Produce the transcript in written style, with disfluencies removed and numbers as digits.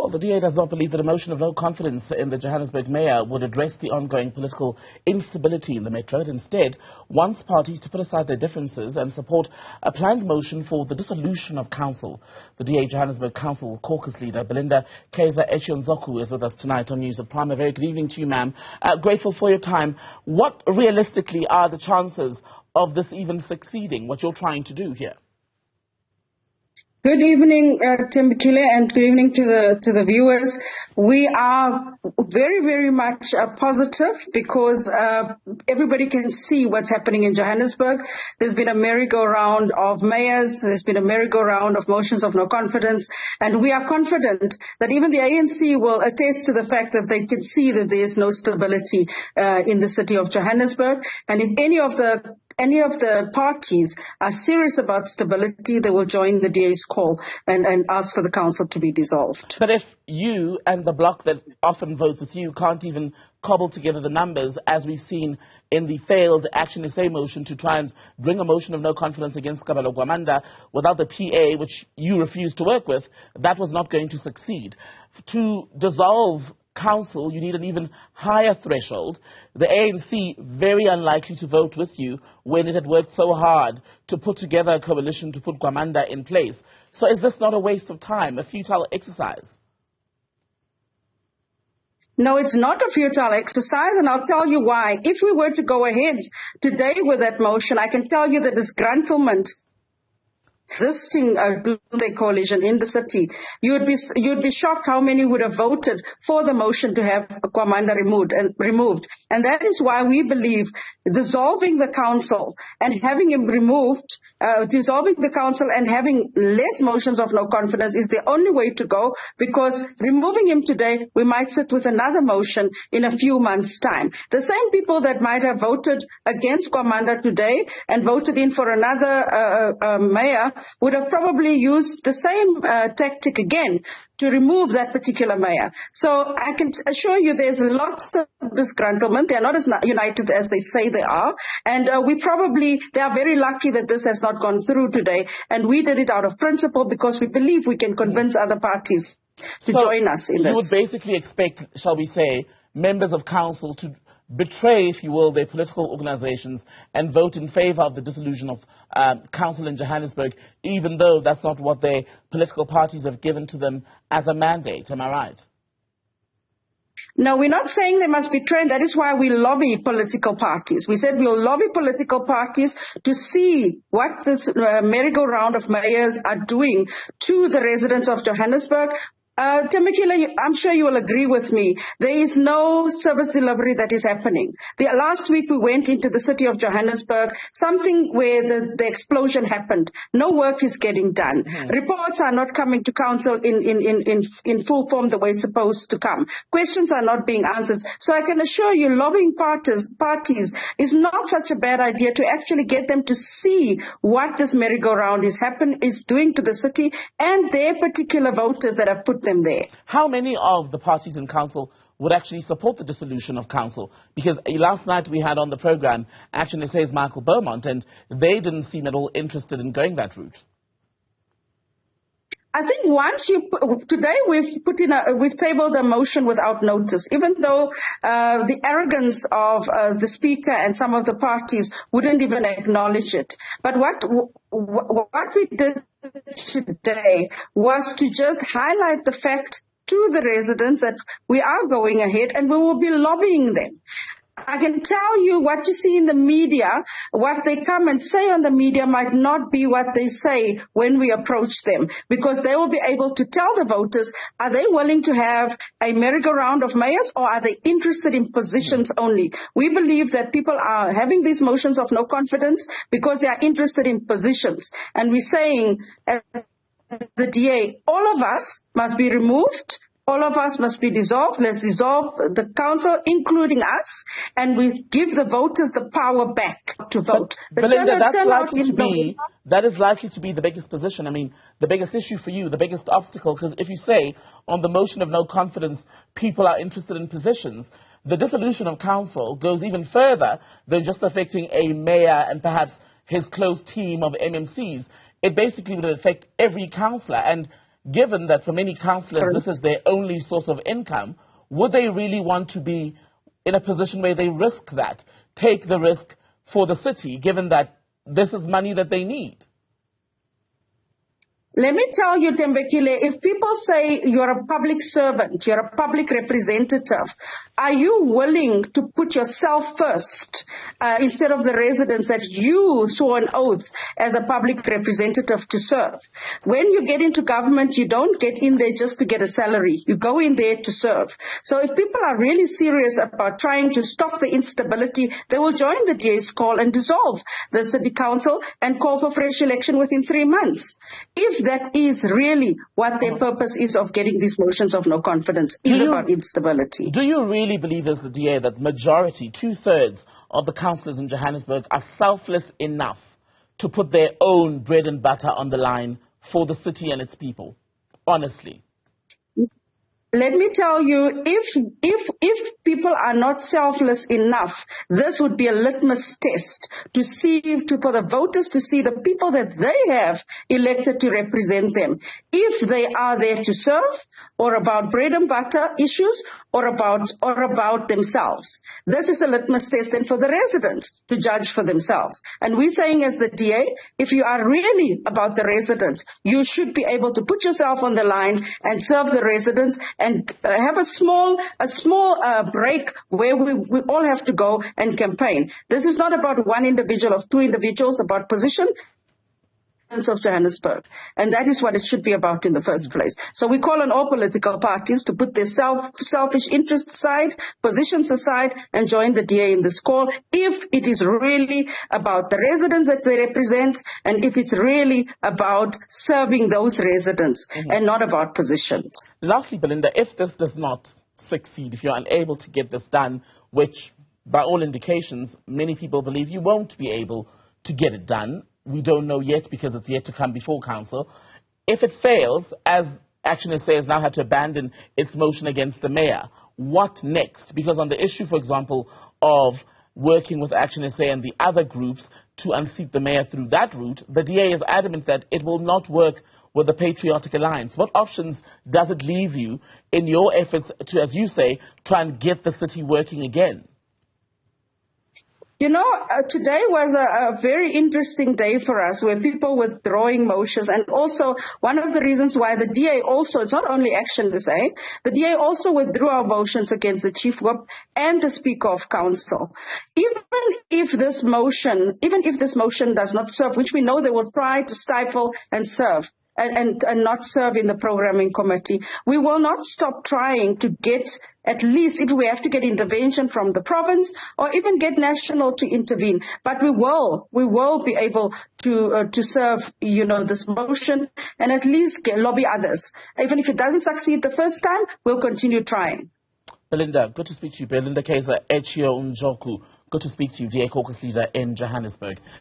Well, the DA does not believe that a motion of no confidence in the Johannesburg mayor would address the ongoing political instability in the metro. It instead wants parties to put aside their differences and support a planned motion for the dissolution of council. The DA Johannesburg Council caucus leader, Belinda Kayser-Echeozonjoku, is with us tonight on News at Prime. A very good evening to you, ma'am. Grateful for your time. What realistically are the chances of this even succeeding, what you're trying to do here? Good evening, Timbukile, and good evening to the viewers. We are very, very much positive because everybody can see what's happening in Johannesburg. There's been a merry-go-round of mayors. There's been a merry-go-round of motions of no confidence. And we are confident that even the ANC will attest to the fact that they can see that there's no stability in the city of Johannesburg. And if any of the parties are serious about stability, they will join the DA's call and ask for the council to be dissolved. But if you and the bloc that often votes with you can't even cobble together the numbers, as we've seen in the failed Action SA motion to try and bring a motion of no confidence against Kabalo Gwamanda without the PA, which you refused to work with, that was not going to succeed. To dissolve council, you need an even higher threshold. The ANC very unlikely to vote with you when it had worked so hard to put together a coalition to put Gwamanda in place. So is this not a waste of time, a futile exercise? No, it's not a futile exercise, and I'll tell you why. If we were to go ahead today with that motion, I can tell you the disgruntlement existing coalition in the city, you'd be shocked how many would have voted for the motion to have Gwamanda removed. And that is why we believe dissolving the council and having him removed, dissolving the council and having less motions of no confidence is the only way to go, because removing him today, we might sit with another motion in a few months' time. The same people that might have voted against Gwamanda today and voted in for another mayor would have probably used the same tactic again to remove that particular mayor. So I can assure you there's lots of disgruntlement. They are not as united as they say they are. And they are very lucky that this has not gone through today. And we did it out of principle because we believe we can convince other parties to join us in this. You would basically expect, shall we say, members of council to betray, if you will, their political organizations and vote in favor of the dissolution of council in Johannesburg, even though that's not what their political parties have given to them as a mandate. Am I right? No, we're not saying they must betray, and that is why we lobby political parties. We said we'll lobby political parties to see what this merry-go-round of mayors are doing to the residents of Johannesburg. Temekile, I'm sure you will agree with me. There is no service delivery that is happening. Last week we went into the city of Johannesburg, something where the explosion happened. No work is getting done. Reports are not coming to council in full form the way it's supposed to come. Questions are not being answered. So I can assure you lobbying parties is not such a bad idea to actually get them to see what this merry-go-round is doing to the city and their particular voters that have put them there. How many of the parties in council would actually support the dissolution of council? Because last night we had on the program Action SA's Michael Beaumont, and they didn't seem at all interested in going that route. I think today we've tabled a motion without notice, even though the arrogance of the speaker and some of the parties wouldn't even acknowledge it. But what we did today was to just highlight the fact to the residents that we are going ahead and we will be lobbying them. I can tell you what you see in the media, what they come and say on the media might not be what they say when we approach them, because they will be able to tell the voters, are they willing to have a merry-go-round of mayors or are they interested in positions only? We believe that people are having these motions of no confidence because they are interested in positions. And we're saying, as the DA, all of us must be removed. All of us must be dissolved. Let's dissolve the council, including us, and we give the voters the power back to vote. Belinda, that is likely to be the biggest position. I mean, the biggest issue for you, the biggest obstacle, because if you say on the motion of no confidence, people are interested in positions, the dissolution of council goes even further than just affecting a mayor and perhaps his close team of MMCs. It basically would affect every councillor, and given that for many councillors this is their only source of income, would they really want to be in a position where they risk that, take the risk for the city, given that this is money that they need? Let me tell you, Tembekile, if people say you're a public servant, you're a public representative, are you willing to put yourself first instead of the residents that you swore an oath as a public representative to serve? When you get into government, you don't get in there just to get a salary. You go in there to serve. So if people are really serious about trying to stop the instability, they will join the DA's call and dissolve the city council and call for fresh election within 3 months. If that is really what their purpose is of getting these motions of no confidence, is about instability. Do you really believe as the DA that majority, 2/3 of the councillors in Johannesburg are selfless enough to put their own bread and butter on the line for the city and its people? Honestly. Let me tell you, if people are not selfless enough, this would be a litmus test to see, for the voters to see the people that they have elected to represent them, if they are there to serve, or about bread and butter issues, or about themselves. This is a litmus test then for the residents to judge for themselves. And we're saying as the DA, if you are really about the residents, you should be able to put yourself on the line and serve the residents and have a small break where we all have to go and campaign. This is not about one individual or two individuals, about position of Johannesburg. And that is what it should be about in the first place. So we call on all political parties to put their selfish interests aside, positions aside, and join the DA in this call if it is really about the residents that they represent and if it's really about serving those residents and not about positions. Lastly, Belinda, if this does not succeed, if you're unable to get this done, which by all indications, many people believe you won't be able to get it done, we don't know yet because it's yet to come before council. If it fails, as Action SA has now had to abandon its motion against the mayor, what next? Because on the issue, for example, of working with Action SA and the other groups to unseat the mayor through that route, the DA is adamant that it will not work with the Patriotic Alliance. What options does it leave you in your efforts to, as you say, try and get the city working again? You know, today was a very interesting day for us where people were withdrawing motions, and also one of the reasons why the DA also, it's not only Action SA, the DA also withdrew our motions against the Chief Whip and the Speaker of Council. Even if this motion does not serve, which we know they will try to stifle and serve, and not serve in the programming committee, we will not stop trying to get, at least if we have to get intervention from the province or even get national to intervene. But we will be able to serve, this motion and at least lobby others. Even if it doesn't succeed the first time, we'll continue trying. Belinda, good to speak to you. Belinda Kayser-Echeozonjoku, good to speak to you, DA caucus leader in Johannesburg.